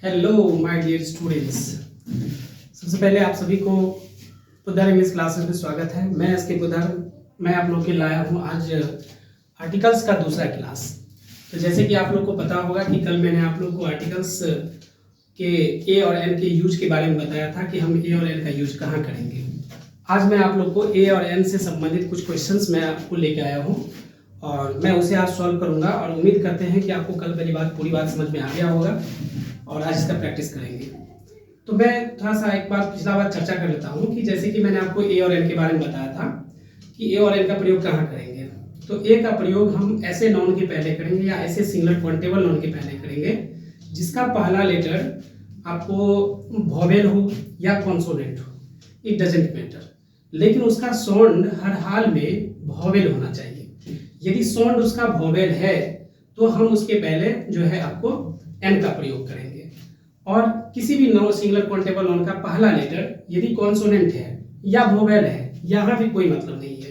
Hello my dear students. सबसे पहले आप सभी को पुदर इंग्लिश क्लासेस में स्वागत है। मैं एस के पुदर। मैं आप लोग के लाया हूँ आज आर्टिकल्स का दूसरा क्लास। तो जैसे कि आप लोग को पता होगा कि कल मैंने आप लोग को आर्टिकल्स के ए और एन के यूज के बारे में बताया था कि हम ए और एन का यूज कहाँ करेंगे। आज मैं आप लोग को ए और एन से संबंधित कुछ क्वेश्चंस मैं आपको लेके आया हूँ और मैं उसे आज सॉल्व करूँगा और उम्मीद करते हैं कि आपको कल मेरी पूरी बात समझ में आ गया होगा और आज इसका प्रैक्टिस करेंगे। तो मैं थोड़ा सा एक बार पिछला बार चर्चा कर लेता हूँ कि जैसे कि मैंने आपको ए और एन के बारे में बताया था कि ए और एन का प्रयोग कहाँ करेंगे। तो ए का प्रयोग हम ऐसे नाउन के पहले करेंगे या ऐसे सिंगुलर काउंटेबल नाउन के पहले करेंगे जिसका पहला लेटर आपको वोवेल हो या कॉन्सोनेंट हो, इट डजेंट मैटर, लेकिन उसका साउंड हर हाल में वोवेल होना चाहिए। यदि साउंड उसका वोवेल है तो हम उसके पहले जो है आपको एन का प्रयोग करेंगे। और किसी भी नाउन सिंगुलर काउंटेबल नाउन का पहला लेटर यदि कॉन्सोनेंट है या वोवेल है, यहाँ भी कोई मतलब नहीं है,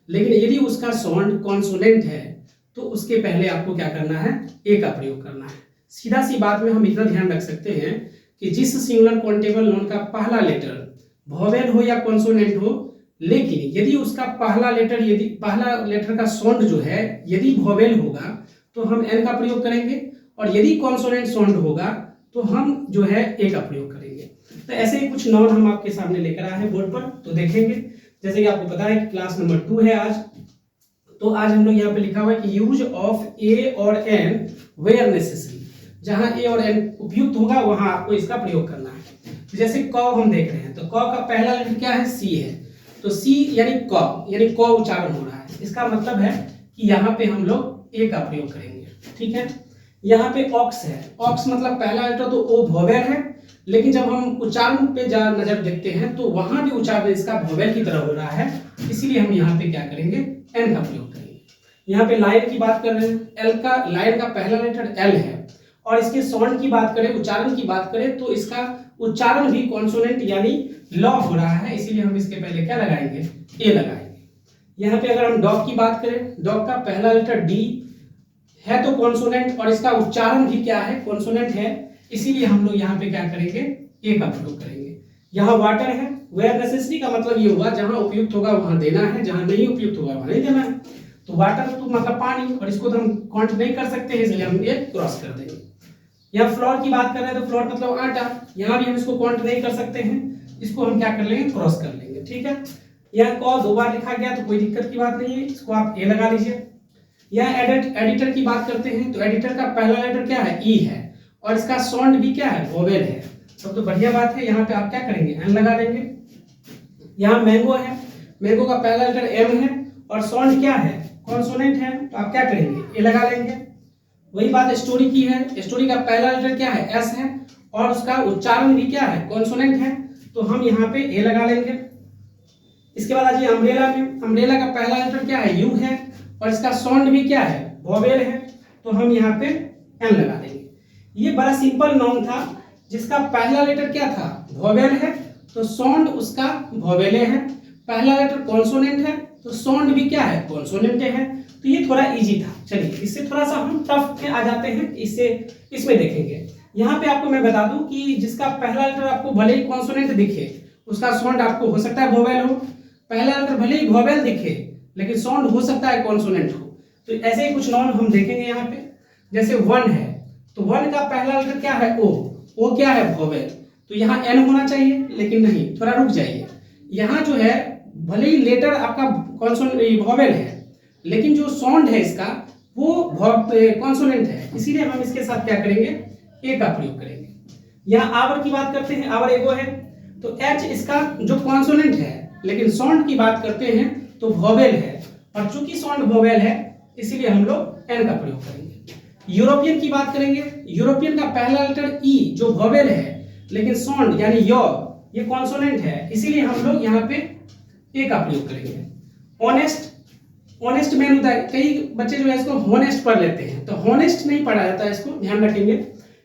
लेकिन यदि उसका साउंड कॉन्सोनेंट है तो उसके पहले आपको क्या करना है, ए का प्रयोग करना है। सीधा सी बात में हम इतना ध्यान रख सकते हैं कि जिस सिंगुलर काउंटेबल नाउन का पहला लेटर वोवेल हो या कॉन्सोनेंट हो, लेकिन यदि उसका पहला लेटर का साउंड जो है यदि वोवेल होगा तो हम एन का प्रयोग करेंगे और यदि कॉन्सोनेंट साउंड होगा तो हम जो है ए का प्रयोग करेंगे। तो ऐसे ही कुछ नाउन हम आपके सामने लेकर आए हैं बोर्ड पर, तो देखेंगे। जैसे कि आपको पता है कि क्लास नंबर 2 है आज, तो आज हम लोग यहाँ पे लिखा हुआ है कि यूज ऑफ ए और एन वेयर नेसेसरी। जहां ए और एन उपयुक्त होगा वहां आपको इसका प्रयोग करना है। तो जैसे क हम देख रहे हैं तो क का पहला लेटर क्या है, सी है। तो सी यानी क उच्चारण हो रहा है। इसका मतलब है कि यहाँ पे हम लोग ए का प्रयोग करेंगे, ठीक है। यहाँ पे ऑक्स है, ऑक्स मतलब पहला लेटर तो ओ वोवेल है, लेकिन जब हम उच्चारण पे नजर देखते हैं तो वहां भी उच्चारण इसका वोवेल की तरह हो रहा है, इसीलिए हम यहाँ पे क्या करेंगे, एन का प्रयोग करेंगे। यहाँ पे लाइन की बात कर रहे हैं, लाइन का पहला लेटर एल है और इसके साउंड की बात करें, उच्चारण की बात करें तो इसका उच्चारण भी कॉन्सोनेंट यानी ल हो रहा है, इसीलिए हम इसके पहले क्या लगाएंगे, ए लगाएंगे। यहाँ पे अगर हम डॉग की बात करें, डॉग का पहला लेटर डी है तो कॉन्सोनेंट और इसका उच्चारण भी क्या है, कॉन्सोनेंट है, इसीलिए हम लोग यहाँ पे क्या करेंगे, ए का प्रयोग करेंगे। यहाँ वाटर है, वेयर नेसेसरी का मतलब ये हुआ जहां उपयुक्त होगा वहां देना है, जहां नहीं उपयुक्त होगा वहां नहीं देना है। तो वाटर तो मतलब पानी, और इसको तो हम काउंट नहीं कर सकते हैं, इसलिए हम ये क्रॉस कर देंगे। यहाँ फ्लोर की बात कर रहे हैं तो फ्लोर मतलब आटा, यहाँ भी हम इसको काउंट नहीं कर सकते हैं, इसको हम क्या कर लेंगे, क्रॉस कर लेंगे, ठीक है। यहाँ क 2 बार लिखा गया तो कोई दिक्कत की बात नहीं है, इसको आप ए लगा लीजिए। यहाँ एडिटर की बात करते हैं तो एडिटर का पहला लेटर क्या है, ई है और इसका साउंड भी क्या है, वोवेल है। सब तो बढ़िया बात है। यहाँ पे आप क्या करेंगे, एन लगा देंगे। यहाँ मैंगो है, मैंगो का पहला लेटर एम है और साउंड क्या है, कॉन्सोनेंट है, तो आप क्या करेंगे, ए लगा लेंगे। वही बात स्टोरी की है, स्टोरी का पहला लेटर क्या है, एस है और उसका उच्चारण भी क्या है, कॉन्सोनेंट है, तो हम यहाँ पे ए लगा लेंगे। इसके बाद आ जाइए अम्ब्रेला में, अम्ब्रेला का पहला लेटर क्या है, यू है और इसका साउंड भी क्या है, वोवेल है, तो हम यहाँ पे एन लगा देंगे। ये बड़ा सिंपल नाउन था जिसका पहला लेटर क्या था, वोवेल है, तो साउंड उसका वोवेल है। पहला लेटर कॉन्सोनेंट है तो साउंड भी क्या है, कॉन्सोनेंट है। तो ये थोड़ा इजी था। चलिए इससे थोड़ा सा हम टफ में आ जाते हैं, इसमें देखेंगे। यहाँ पे आपको मैं बता दूं कि जिसका पहला लेटर आपको भले ही कॉन्सोनेंट दिखे, उसका साउंड आपको हो सकता है वोवेल हो। पहला लेटर भले ही वोवेल दिखे लेकिन साउंड हो सकता है कॉन्सोनेंट हो। तो ऐसे ही कुछ नाउन हम देखेंगे यहाँ पे। जैसे वन है तो वन का पहला लेटर क्या है, ओ क्या है, वोवेल, तो यहाँ एन होना चाहिए, लेकिन नहीं, थोड़ा रुक जाइए। यहाँ जो है भले ही लेटर आपका वोवेल है लेकिन जो साउंड है इसका वो कॉन्सोनेंट है, इसीलिए हम इसके साथ क्या करेंगे, ए का प्रयोग करेंगे। यहाँ आवर की बात करते हैं, आवर एगो है तो एच इसका जो कॉन्सोनेंट है, लेकिन साउंड की बात करते हैं तो वोवेल है और चूंकि साउंड वोवेल है इसीलिए हम लोग एन का प्रयोग करेंगे। यूरोपियन की बात करेंगे, यूरोपियन का पहला लेटर ई जो वोवेल है लेकिन साउंड यानी ये कॉन्सोनेंट है, इसीलिए हम लोग यहाँ पे ए का प्रयोग करेंगे। ऑनेस्ट मैन होता है, कई बच्चे जो है इसको होनेस्ट पढ़ लेते हैं, तो होनेस्ट नहीं पढ़ा जाता है, इसको ध्यान रखेंगे,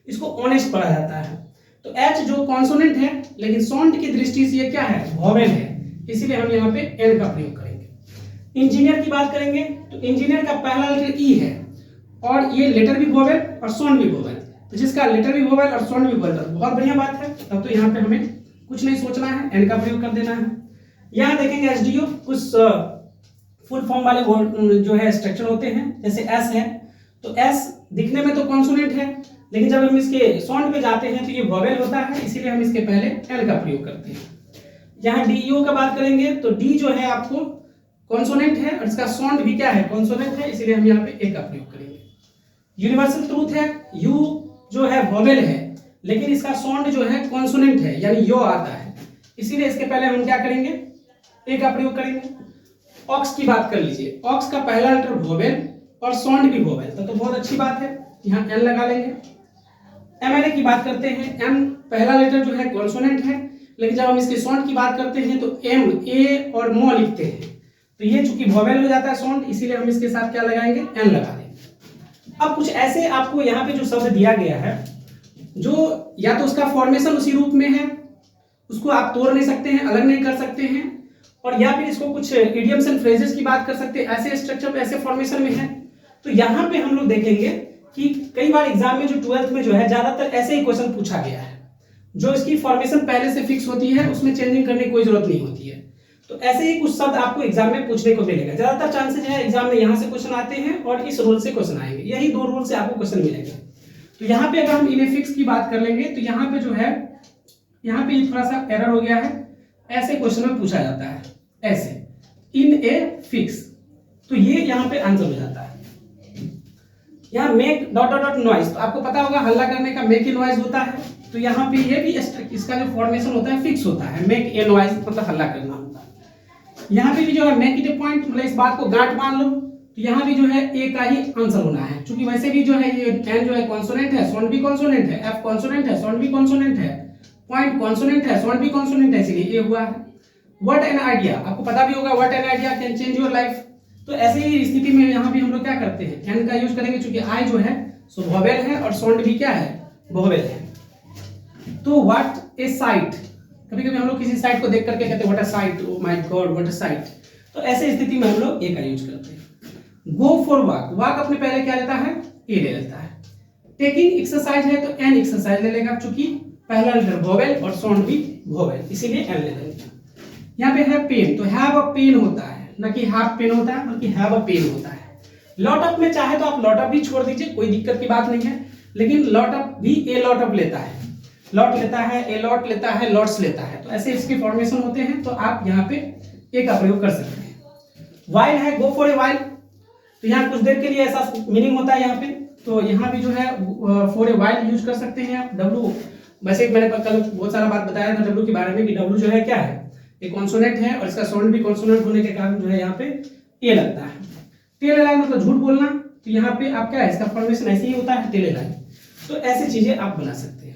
इसको ऑनेस्ट पढ़ा जाता है। तो एच जो कॉन्सोनेंट है लेकिन साउंड की दृष्टि से ये क्या है, वोवेल है, इसीलिए हम यहाँ पे एन का प्रयोग करेंगे। इंजीनियर की बात करेंगे तो इंजीनियर का पहला लेटर ई है और ये लेटर भी वोवेल और साउंड भी वोवेल, तो जिसका लेटर भी वोवेल और साउंड भी वोवेल, बहुत बढ़िया बात है। तब तो यहाँ पे हमें कुछ नहीं सोचना है, एन का प्रयोग कर देना है। यहाँ देखेंगे एसडीओ, कुछ फुल फॉर्म वाले जो है स्ट्रक्चर होते हैं, जैसे एस है तो एस दिखने में तो कॉन्सोनेंट है, लेकिन जब हम इसके साउंड पे जाते हैं तो ये वोवेल होता है, इसीलिए हम इसके पहले एन का प्रयोग करते हैं। यहाँ डीईओ का बात करेंगे तो डी जो है आपको कॉन्सोनेंट है और इसका साउंड भी क्या है, कॉन्सोनेंट है, इसीलिए हम यहाँ पे ए का प्रयोग करेंगे। यूनिवर्सल ट्रूथ है, यू जो है वोवेल है लेकिन इसका साउंड जो है कॉन्सोनेंट है, यानी यो आता है, इसीलिए इसके पहले हम क्या करेंगे, ए का प्रयोग करेंगे। ऑक्स की बात कर लीजिए, ऑक्स का पहला लेटर वोवेल और साउंड भी वोवेल, तो बहुत अच्छी बात है, यहाँ एन लगा लेंगे। एमएलए की बात करते हैं, एम पहला लेटर जो है कॉन्सोनेंट है, लेकिन जब हम इसके साउंड की बात करते हैं तो एम, ए और मो लिखते हैं, तो ये चूंकि वोवेल हो जाता है साउंड, इसीलिए हम इसके साथ क्या लगाएंगे, एन लगा देंगे। अब कुछ ऐसे आपको यहाँ पे जो शब्द दिया गया है, जो या तो उसका फॉर्मेशन उसी रूप में है, उसको आप तोड़ नहीं सकते हैं, अलग नहीं कर सकते हैं, और या फिर इसको कुछ इडियम्स एंड फ्रेजेस की बात कर सकते हैं, ऐसे स्ट्रक्चर ऐसे फॉर्मेशन में है। तो यहाँ पे हम लोग देखेंगे कि कई बार एग्जाम में जो 12th में जो है ज्यादातर ऐसे ही क्वेश्चन पूछा गया है, जो इसकी फॉर्मेशन पहले से फिक्स होती है, उसमें चेंजिंग करने की कोई जरूरत नहीं होती है। तो ऐसे ही कुछ शब्द आपको एग्जाम में पूछने को मिलेगा, ज्यादातर चांसेस है एग्जाम में यहाँ से क्वेश्चन आते हैं और इस रूल से क्वेश्चन आएंगे, यही दो रूल से आपको क्वेश्चन मिलेंगे। तो यहाँ पे अगर हम इन ए फिक्स की बात कर लेंगे तो यहाँ पे जो है, यहाँ पे थोड़ा सा एरर हो गया है, ऐसे क्वेश्चन में पूछा जाता है ऐसे इन ए फिक्स, तो ये यहाँ पे आंसर हो जाता है। यहाँ make dot dot dot noise, तो आपको पता होगा हल्ला करने का मेक ए नॉइज होता है, तो यहाँ पे ये भी इसका जो फॉर्मेशन होता है फिक्स होता है, मेक ए नॉइज मतलब हल्ला करना होता है। यहाँ पे भी जो है मेक इट ए पॉइंट, मतलब इस बात को गांठ मान लो, तो यहाँ भी जो है ए का ही आंसर होना है, क्योंकि वैसे भी जो है ये एन जो है कॉन्सोनेंट है, साउंड भी कॉन्सोनेंट है, एफ कॉन्सोनेंट है, साउंड भी कॉन्सोनेंट है, पॉइंट कॉन्सोनेंट है, साउंड भी कॉन्सोनेंट है, इसलिए ए हुआ है। व्हाट एन आइडिया, आपको पता भी होगा what an idea can change your life, तो ऐसे ही स्थिति में यहाँ भी हम लोग क्या करते हैं, एन का यूज करेंगे, क्योंकि आई जो है सो वोवेल है और साउंड भी क्या है, वोवेल है। तो व्हाट ए साइट, कभी कभी हम लोग किसी साइट को देख करके कहते हैं what a site, oh my God what a site, तो ऐसे स्थिति में हम लोग ए का यूज करते हैं। गो फॉर वॉक, वॉक अपने पहले क्या लेता है, ए ले लेता है। टेकिंग एक्सरसाइज है तो एन एक्सरसाइज ले लेगा, चूंकि पहला लेटर वोवेल और साउंड भी वोवेल, इसीलिए एन ले लेंगे। यहाँ पे है पेन, तो हैव अ पेन होता है, न कि हैव पेन होता है, बल्कि हैव अ पेन होता है। लॉट अप में चाहे तो आप लॉट अप भी छोड़ दीजिए, कोई दिक्कत की बात नहीं है, लेकिन लॉट अप भी ए लॉट अप लेता है, लॉट लेता है, ए लॉट लेता है, लॉट्स लेता है, तो ऐसे इसके फॉर्मेशन होते हैं, तो आप यहाँ पे ए का प्रयोग कर सकते हैं। वाइल है, गो फॉर ए वाइल, तो यहाँ कुछ देर के लिए ऐसा मीनिंग होता है यहाँ पे, तो यहाँ भी जो है फॉर ए वाइल यूज कर सकते हैं आप। डब्लू, वैसे मैंने कल बहुत सारा बात बताया था डब्लू के बारे में कि डब्लू जो है क्या है, एक कॉन्सोनेंट है और इसका साउंड भी कॉन्सोनेंट होने के कारण जो है यहाँ पे ए लगता है। टेल लाइन मतलब झूठ बोलना, तो यहाँ पे आप क्या है, इसका फॉर्मेशन ऐसे ही होता है टेल लाइन, तो ऐसी चीजें आप बना सकते हैं।